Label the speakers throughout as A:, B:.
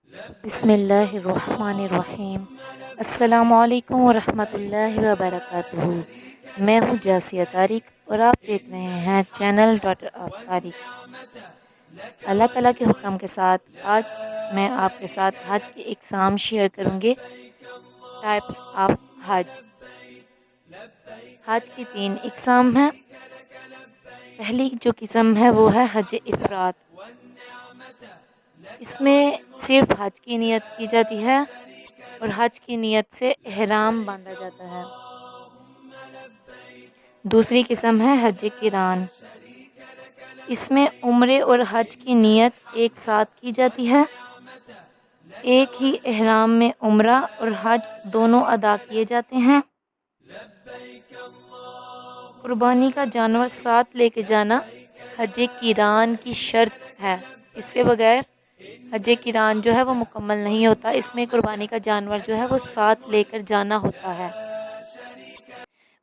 A: بسم اللہ الرحمن الرحیم۔ السلام علیکم ورحمۃ اللہ وبرکاتہ۔ میں ہوں جاسیہ طارق اور آپ دیکھ رہے ہیں چینل ڈاٹر آف طارق۔ اللہ تعالیٰ کے حکم کے ساتھ آج میں آپ کے ساتھ حج کی اقسام شیئر کروں گی۔ ٹائپس آف حج۔ حج کی 3 اقسام ہیں۔ پہلی جو قسم ہے وہ ہے حج افراد۔ اس میں صرف حج کی نیت کی جاتی ہے اور حج کی نیت سے احرام باندھا جاتا ہے۔ دوسری قسم ہے حج قران۔ اس میں عمرے اور حج کی نیت ایک ساتھ کی جاتی ہے۔ ایک ہی احرام میں عمرہ اور حج دونوں ادا کیے جاتے ہیں۔ قربانی کا جانور ساتھ لے کے جانا حج قران کی شرط ہے۔ اس کے بغیر حج قران جو ہے وہ مکمل نہیں ہوتا۔ اس میں قربانی کا جانور جو ہے وہ ساتھ لے کر جانا ہوتا ہے۔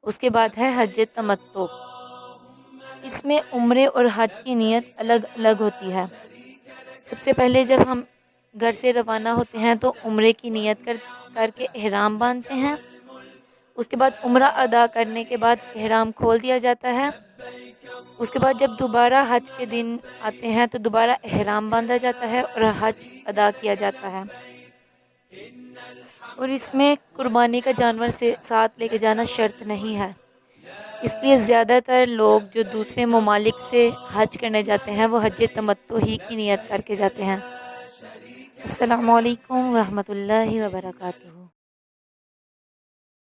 A: اس کے بعد ہے حج تمتع۔ اس میں عمرے اور حج کی نیت الگ الگ ہوتی ہے۔ سب سے پہلے جب ہم گھر سے روانہ ہوتے ہیں تو عمرے کی نیت کر کے احرام باندھتے ہیں۔ اس کے بعد عمرہ ادا کرنے کے بعد احرام کھول دیا جاتا ہے۔ اس کے بعد جب دوبارہ حج کے دن آتے ہیں تو دوبارہ احرام باندھا جاتا ہے اور حج ادا کیا جاتا ہے۔ اور اس میں قربانی کا جانور سے ساتھ لے کے جانا شرط نہیں ہے۔ اس لیے زیادہ تر لوگ جو دوسرے ممالک سے حج کرنے جاتے ہیں وہ حج تمتع ہی کی نیت کر کے جاتے ہیں۔ السلام علیکم ورحمۃ اللہ وبرکاتہ۔